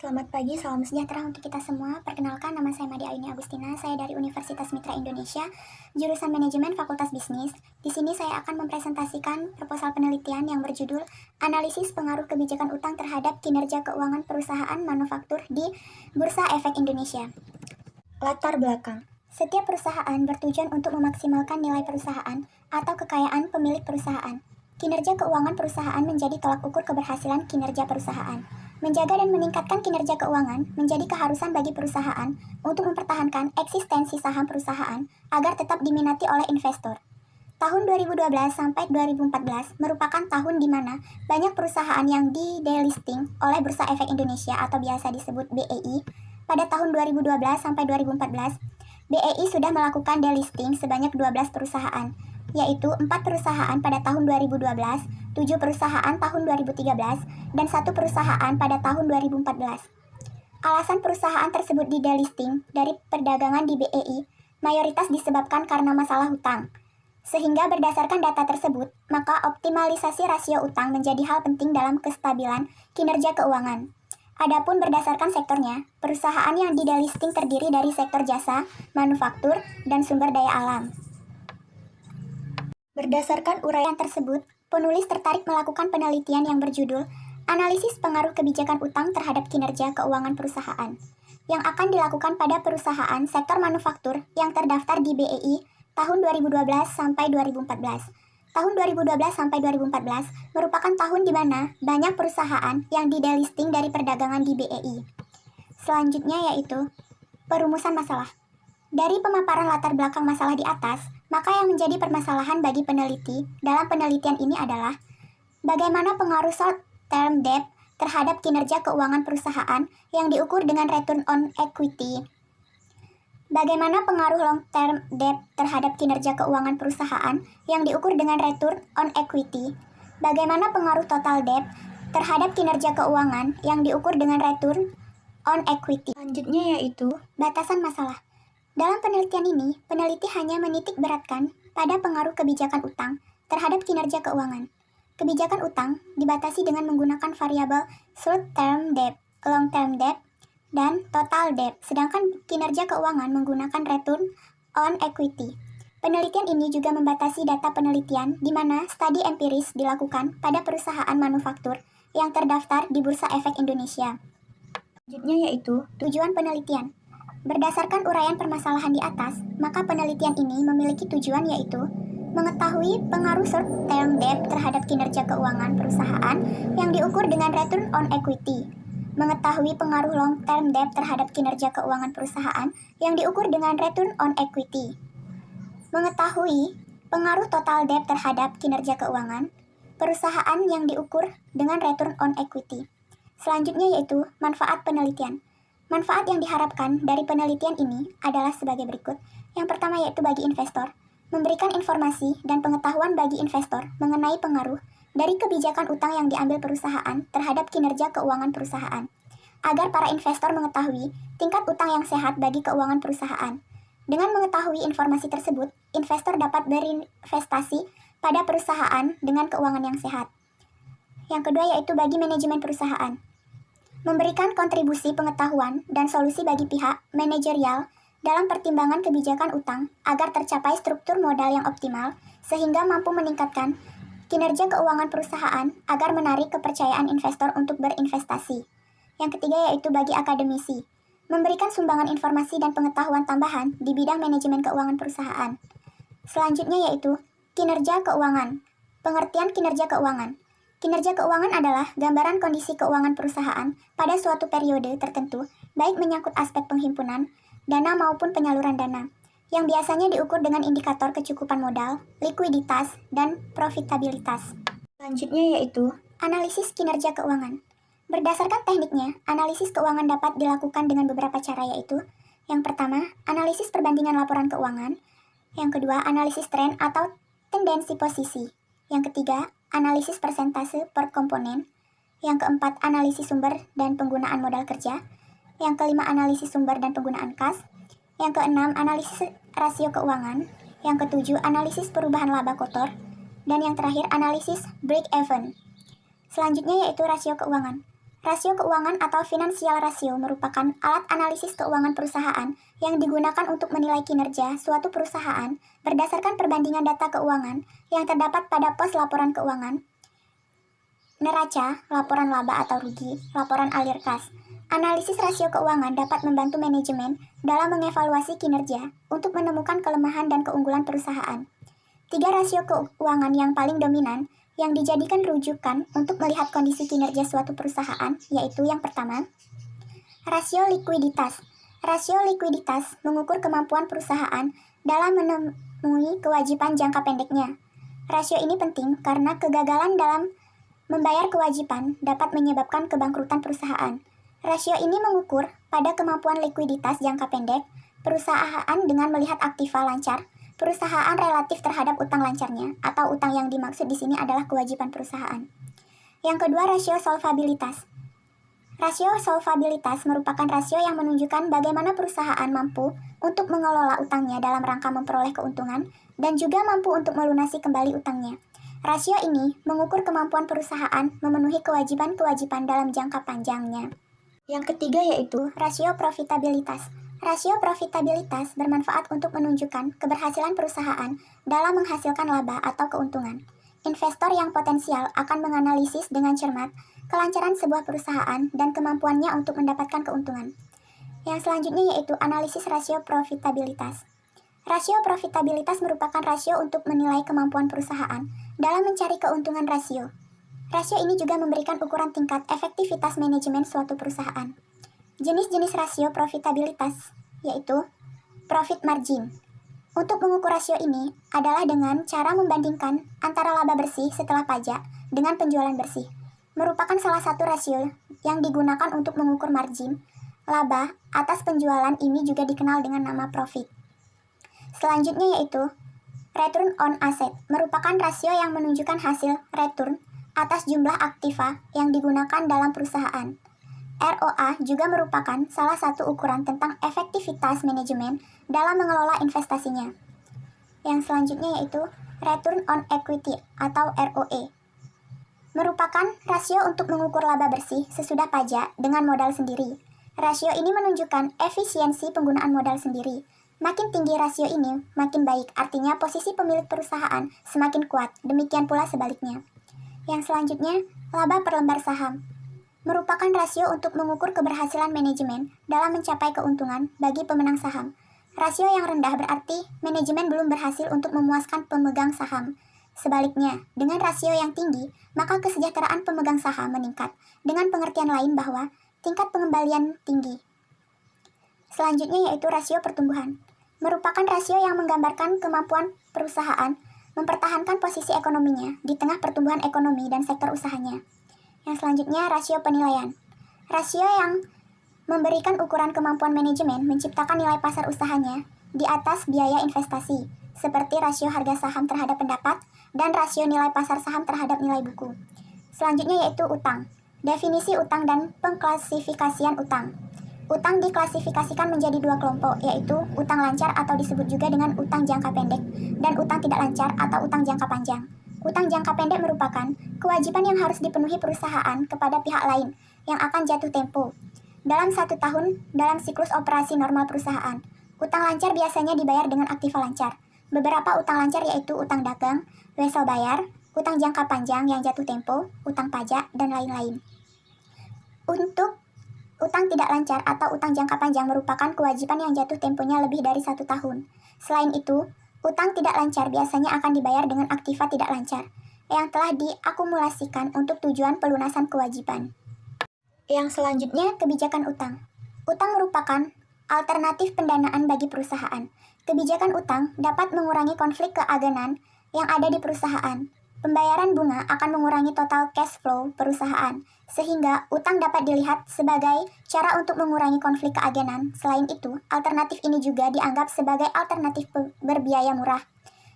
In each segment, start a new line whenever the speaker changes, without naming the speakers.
Selamat pagi, salam sejahtera untuk kita semua. Perkenalkan, nama saya Madi Ayuni Agustina. Saya dari Universitas Mitra Indonesia, jurusan Manajemen Fakultas Bisnis. Di sini saya akan mempresentasikan proposal penelitian yang berjudul Analisis Pengaruh Kebijakan Utang Terhadap Kinerja Keuangan Perusahaan Manufaktur di Bursa Efek Indonesia. Latar belakang. Setiap perusahaan bertujuan untuk memaksimalkan nilai perusahaan atau kekayaan pemilik perusahaan. Kinerja keuangan perusahaan menjadi tolak ukur keberhasilan kinerja perusahaan. Menjaga dan meningkatkan kinerja keuangan menjadi keharusan bagi perusahaan untuk mempertahankan eksistensi saham perusahaan agar tetap diminati oleh investor. Tahun 2012 sampai 2014 merupakan tahun di mana banyak perusahaan yang di-delisting oleh Bursa Efek Indonesia atau biasa disebut BEI. Pada tahun 2012 sampai 2014, BEI sudah melakukan delisting sebanyak 12 perusahaan, yaitu 4 perusahaan pada tahun 2012, 7 perusahaan tahun 2013, dan 1 perusahaan pada tahun 2014. Alasan perusahaan tersebut di-delisting dari perdagangan di BEI mayoritas disebabkan karena masalah hutang. Sehingga berdasarkan data tersebut, maka optimalisasi rasio utang menjadi hal penting dalam kestabilan kinerja keuangan. Adapun berdasarkan sektornya, perusahaan yang di-delisting terdiri dari sektor jasa, manufaktur, dan sumber daya alam. Berdasarkan uraian tersebut, penulis tertarik melakukan penelitian yang berjudul Analisis Pengaruh Kebijakan Utang Terhadap Kinerja Keuangan Perusahaan, yang akan dilakukan pada perusahaan sektor manufaktur yang terdaftar di BEI tahun 2012 sampai 2014. Tahun 2012 sampai 2014 merupakan tahun di mana banyak perusahaan yang di-delisting dari perdagangan di BEI. Selanjutnya yaitu perumusan masalah. Dari pemaparan latar belakang masalah di atas, maka yang menjadi permasalahan bagi peneliti dalam penelitian ini adalah bagaimana pengaruh short-term debt terhadap kinerja keuangan perusahaan yang diukur dengan return on equity. Bagaimana pengaruh long-term debt terhadap kinerja keuangan perusahaan yang diukur dengan return on equity. Bagaimana pengaruh total debt terhadap kinerja keuangan yang diukur dengan return on equity. Selanjutnya yaitu batasan masalah. Dalam penelitian ini, peneliti hanya menitik beratkan pada pengaruh kebijakan utang terhadap kinerja keuangan. Kebijakan utang dibatasi dengan menggunakan variabel short-term debt, long-term debt, dan total debt, sedangkan kinerja keuangan menggunakan return on equity. Penelitian ini juga membatasi data penelitian di mana studi empiris dilakukan pada perusahaan manufaktur yang terdaftar di Bursa Efek Indonesia. Selanjutnya yaitu tujuan penelitian. Berdasarkan uraian permasalahan di atas, maka penelitian ini memiliki tujuan yaitu mengetahui pengaruh short-term debt terhadap kinerja keuangan perusahaan yang diukur dengan return on equity, mengetahui pengaruh long-term debt terhadap kinerja keuangan perusahaan yang diukur dengan return on equity, mengetahui pengaruh total debt terhadap kinerja keuangan perusahaan yang diukur dengan return on equity. Selanjutnya yaitu manfaat penelitian. Manfaat yang diharapkan dari penelitian ini adalah sebagai berikut. Yang pertama yaitu bagi investor, memberikan informasi dan pengetahuan bagi investor mengenai pengaruh dari kebijakan utang yang diambil perusahaan terhadap kinerja keuangan perusahaan, agar para investor mengetahui tingkat utang yang sehat bagi keuangan perusahaan. Dengan mengetahui informasi tersebut, investor dapat berinvestasi pada perusahaan dengan keuangan yang sehat. Yang kedua yaitu bagi manajemen perusahaan, memberikan kontribusi pengetahuan dan solusi bagi pihak manajerial dalam pertimbangan kebijakan utang agar tercapai struktur modal yang optimal sehingga mampu meningkatkan kinerja keuangan perusahaan agar menarik kepercayaan investor untuk berinvestasi. Yang ketiga yaitu bagi akademisi, memberikan sumbangan informasi dan pengetahuan tambahan di bidang manajemen keuangan perusahaan. Selanjutnya yaitu kinerja keuangan. Pengertian kinerja keuangan. Kinerja keuangan adalah gambaran kondisi keuangan perusahaan pada suatu periode tertentu, baik menyangkut aspek penghimpunan, dana maupun penyaluran dana, yang biasanya diukur dengan indikator kecukupan modal, likuiditas, dan profitabilitas. Selanjutnya yaitu analisis kinerja keuangan. Berdasarkan tekniknya, analisis keuangan dapat dilakukan dengan beberapa cara yaitu yang pertama, analisis perbandingan laporan keuangan, yang kedua, analisis tren atau tendensi posisi, yang ketiga, analisis persentase per komponen, yang keempat, analisis sumber dan penggunaan modal kerja, yang kelima, analisis sumber dan penggunaan kas, yang keenam, analisis rasio keuangan, yang ketujuh, analisis perubahan laba kotor, dan yang terakhir, analisis break even. Selanjutnya yaitu rasio keuangan. Rasio keuangan atau financial ratio merupakan alat analisis keuangan perusahaan yang digunakan untuk menilai kinerja suatu perusahaan berdasarkan perbandingan data keuangan yang terdapat pada pos laporan keuangan, neraca, laporan laba atau rugi, laporan alir kas. Analisis rasio keuangan dapat membantu manajemen dalam mengevaluasi kinerja untuk menemukan kelemahan dan keunggulan perusahaan. 3 rasio keuangan yang paling dominan yang dijadikan rujukan untuk melihat kondisi kinerja suatu perusahaan, yaitu yang pertama, rasio likuiditas. Rasio likuiditas mengukur kemampuan perusahaan dalam memenuhi kewajiban jangka pendeknya. Rasio ini penting karena kegagalan dalam membayar kewajiban dapat menyebabkan kebangkrutan perusahaan. Rasio ini mengukur pada kemampuan likuiditas jangka pendek perusahaan dengan melihat aktiva lancar, perusahaan relatif terhadap utang lancarnya, atau utang yang dimaksud di sini adalah kewajiban perusahaan. Yang kedua, rasio solvabilitas. Rasio solvabilitas merupakan rasio yang menunjukkan bagaimana perusahaan mampu untuk mengelola utangnya dalam rangka memperoleh keuntungan dan juga mampu untuk melunasi kembali utangnya. Rasio ini mengukur kemampuan perusahaan memenuhi kewajiban-kewajiban dalam jangka panjangnya. Yang ketiga yaitu rasio profitabilitas. Rasio profitabilitas bermanfaat untuk menunjukkan keberhasilan perusahaan dalam menghasilkan laba atau keuntungan. Investor yang potensial akan menganalisis dengan cermat kelancaran sebuah perusahaan dan kemampuannya untuk mendapatkan keuntungan. Yang selanjutnya yaitu analisis rasio profitabilitas. Rasio profitabilitas merupakan rasio untuk menilai kemampuan perusahaan dalam mencari keuntungan rasio. Rasio ini juga memberikan ukuran tingkat efektivitas manajemen suatu perusahaan. Jenis-jenis rasio profitabilitas yaitu profit margin. Untuk mengukur rasio ini adalah dengan cara membandingkan antara laba bersih setelah pajak dengan penjualan bersih. Merupakan salah satu rasio yang digunakan untuk mengukur margin laba atas penjualan, ini juga dikenal dengan nama profit. Selanjutnya yaitu return on asset, merupakan rasio yang menunjukkan hasil return atas jumlah aktiva yang digunakan dalam perusahaan. ROA juga merupakan salah satu ukuran tentang efektivitas manajemen dalam mengelola investasinya. Yang selanjutnya yaitu return on equity atau ROE. Merupakan rasio untuk mengukur laba bersih sesudah pajak dengan modal sendiri. Rasio ini menunjukkan efisiensi penggunaan modal sendiri. Makin tinggi rasio ini, makin baik, artinya posisi pemilik perusahaan semakin kuat, demikian pula sebaliknya. Yang selanjutnya, laba per lembar saham. Merupakan rasio untuk mengukur keberhasilan manajemen dalam mencapai keuntungan bagi pemenang saham. Rasio yang rendah berarti manajemen belum berhasil untuk memuaskan pemegang saham. Sebaliknya, dengan rasio yang tinggi, maka kesejahteraan pemegang saham meningkat, dengan pengertian lain bahwa tingkat pengembalian tinggi. Selanjutnya yaitu rasio pertumbuhan. Merupakan rasio yang menggambarkan kemampuan perusahaan mempertahankan posisi ekonominya di tengah pertumbuhan ekonomi dan sektor usahanya. Yang selanjutnya, rasio penilaian. Rasio yang memberikan ukuran kemampuan manajemen menciptakan nilai pasar usahanya di atas biaya investasi, seperti rasio harga saham terhadap pendapat dan rasio nilai pasar saham terhadap nilai buku. Selanjutnya yaitu utang. Definisi utang dan pengklasifikasian utang. Utang diklasifikasikan menjadi 2 kelompok, yaitu utang lancar atau disebut juga dengan utang jangka pendek dan utang tidak lancar atau utang jangka panjang. Utang jangka pendek merupakan kewajiban yang harus dipenuhi perusahaan kepada pihak lain yang akan jatuh tempo dalam 1 tahun dalam siklus operasi normal perusahaan. Utang lancar biasanya dibayar dengan aktiva lancar. Beberapa utang lancar yaitu utang dagang, wesel bayar, utang jangka panjang yang jatuh tempo, utang pajak, dan lain-lain. Untuk utang tidak lancar atau utang jangka panjang merupakan kewajiban yang jatuh temponya lebih dari 1 tahun. Selain itu, utang tidak lancar biasanya akan dibayar dengan aktiva tidak lancar yang telah diakumulasikan untuk tujuan pelunasan kewajiban. Yang selanjutnya, kebijakan utang. Utang merupakan alternatif pendanaan bagi perusahaan. Kebijakan utang dapat mengurangi konflik keaganan yang ada di perusahaan. Pembayaran bunga akan mengurangi total cash flow perusahaan, sehingga utang dapat dilihat sebagai cara untuk mengurangi konflik keaganan. Selain itu, alternatif ini juga dianggap sebagai alternatif berbiaya murah.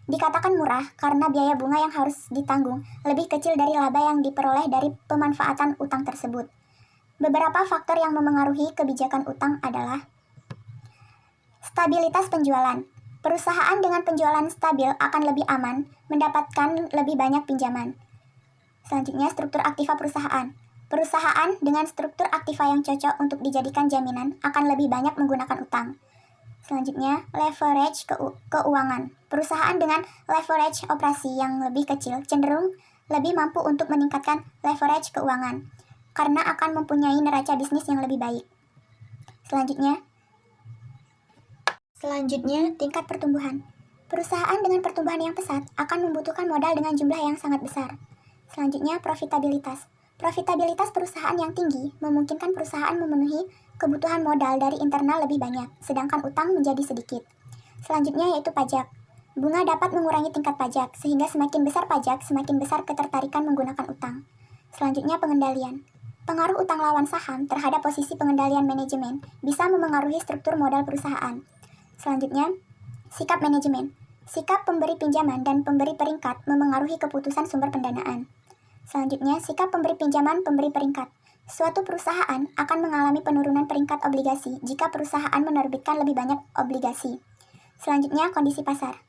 Dikatakan murah karena biaya bunga yang harus ditanggung lebih kecil dari laba yang diperoleh dari pemanfaatan utang tersebut. Beberapa faktor yang memengaruhi kebijakan utang adalah stabilitas penjualan. Perusahaan dengan penjualan stabil akan lebih aman, mendapatkan lebih banyak pinjaman. Selanjutnya, struktur aktiva perusahaan. Perusahaan dengan struktur aktiva yang cocok untuk dijadikan jaminan akan lebih banyak menggunakan utang. Selanjutnya, leverage keuangan. Perusahaan dengan leverage operasi yang lebih kecil cenderung lebih mampu untuk meningkatkan leverage keuangan karena akan mempunyai neraca bisnis yang lebih baik. Selanjutnya, tingkat pertumbuhan. Perusahaan dengan pertumbuhan yang pesat akan membutuhkan modal dengan jumlah yang sangat besar. Selanjutnya, profitabilitas. Profitabilitas perusahaan yang tinggi memungkinkan perusahaan memenuhi kebutuhan modal dari internal lebih banyak, sedangkan utang menjadi sedikit. Selanjutnya yaitu pajak. Bunga dapat mengurangi tingkat pajak, sehingga semakin besar pajak, semakin besar ketertarikan menggunakan utang. Selanjutnya, pengendalian. Pengaruh utang lawan saham terhadap posisi pengendalian manajemen bisa memengaruhi struktur modal perusahaan. Selanjutnya, sikap manajemen. Sikap pemberi pinjaman dan pemberi peringkat memengaruhi keputusan sumber pendanaan. Selanjutnya, sikap pemberi pinjaman pemberi peringkat. Suatu perusahaan akan mengalami penurunan peringkat obligasi jika perusahaan menerbitkan lebih banyak obligasi. Selanjutnya, kondisi pasar.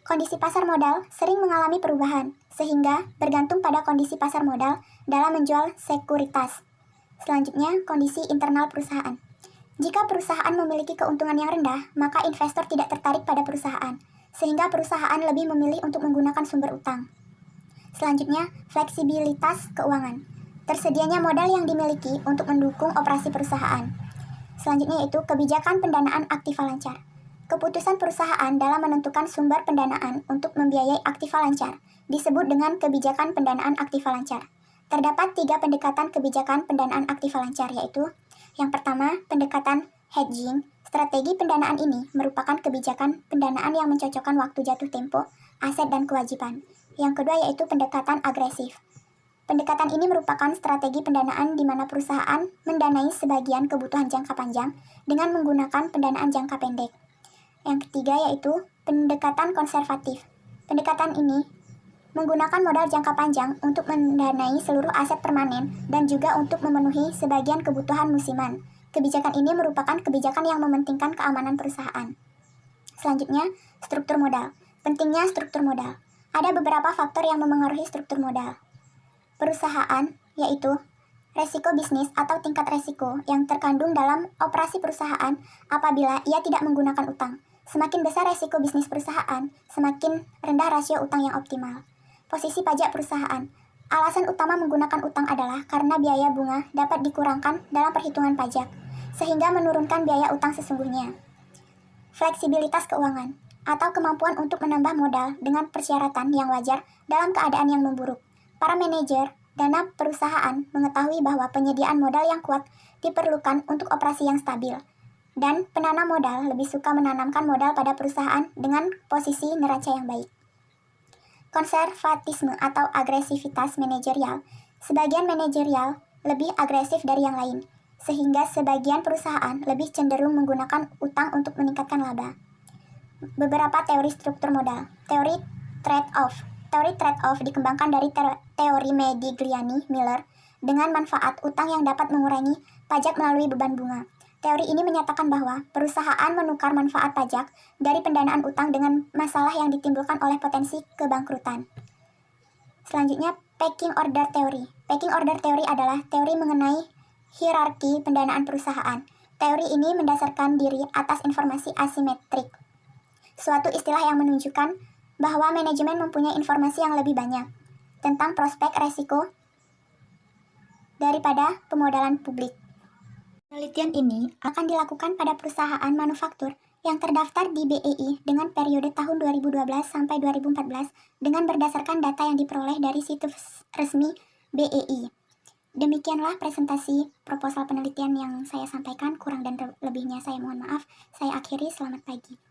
Kondisi pasar modal sering mengalami perubahan, sehingga bergantung pada kondisi pasar modal dalam menjual sekuritas. Selanjutnya, kondisi internal perusahaan. Jika perusahaan memiliki keuntungan yang rendah, maka investor tidak tertarik pada perusahaan, sehingga perusahaan lebih memilih untuk menggunakan sumber utang. Selanjutnya, fleksibilitas keuangan. Tersedianya modal yang dimiliki untuk mendukung operasi perusahaan. Selanjutnya yaitu kebijakan pendanaan aktiva lancar. Keputusan perusahaan dalam menentukan sumber pendanaan untuk membiayai aktiva lancar disebut dengan kebijakan pendanaan aktiva lancar. Terdapat 3 pendekatan kebijakan pendanaan aktiva lancar, yaitu yang pertama, pendekatan hedging. Strategi pendanaan ini merupakan kebijakan pendanaan yang mencocokkan waktu jatuh tempo, aset dan kewajiban. Yang kedua yaitu pendekatan agresif. Pendekatan ini merupakan strategi pendanaan di mana perusahaan mendanai sebagian kebutuhan jangka panjang dengan menggunakan pendanaan jangka pendek. Yang ketiga yaitu pendekatan konservatif. Pendekatan ini menggunakan modal jangka panjang untuk mendanai seluruh aset permanen dan juga untuk memenuhi sebagian kebutuhan musiman. Kebijakan ini merupakan kebijakan yang mementingkan keamanan perusahaan. Selanjutnya, struktur modal. Pentingnya struktur modal. Ada beberapa faktor yang memengaruhi struktur modal perusahaan, yaitu resiko bisnis atau tingkat resiko yang terkandung dalam operasi perusahaan apabila ia tidak menggunakan utang. Semakin besar resiko bisnis perusahaan, semakin rendah rasio utang yang optimal. Posisi pajak perusahaan. Alasan utama menggunakan utang adalah karena biaya bunga dapat dikurangkan dalam perhitungan pajak, sehingga menurunkan biaya utang sesungguhnya. Fleksibilitas keuangan atau kemampuan untuk menambah modal dengan persyaratan yang wajar dalam keadaan yang memburuk. Para manajer dana perusahaan mengetahui bahwa penyediaan modal yang kuat diperlukan untuk operasi yang stabil, dan penanam modal lebih suka menanamkan modal pada perusahaan dengan posisi neraca yang baik. Konservatisme atau agresivitas manajerial. Sebagian manajerial lebih agresif dari yang lain, sehingga sebagian perusahaan lebih cenderung menggunakan utang untuk meningkatkan laba. Beberapa teori struktur modal. Teori trade-off. Teori trade-off dikembangkan dari teori Modigliani-Miller dengan manfaat utang yang dapat mengurangi pajak melalui beban bunga. Teori ini menyatakan bahwa perusahaan menukar manfaat pajak dari pendanaan utang dengan masalah yang ditimbulkan oleh potensi kebangkrutan. Selanjutnya, pecking order theory. Pecking order theory adalah teori mengenai hierarki pendanaan perusahaan. Teori ini mendasarkan diri atas informasi asimetrik. Suatu istilah yang menunjukkan bahwa manajemen mempunyai informasi yang lebih banyak tentang prospek resiko daripada pemodalan publik. Penelitian ini akan dilakukan pada perusahaan manufaktur yang terdaftar di BEI dengan periode tahun 2012 sampai 2014 dengan berdasarkan data yang diperoleh dari situs resmi BEI. Demikianlah presentasi proposal penelitian yang saya sampaikan, kurang dan lebihnya saya mohon maaf. Saya akhiri, selamat pagi.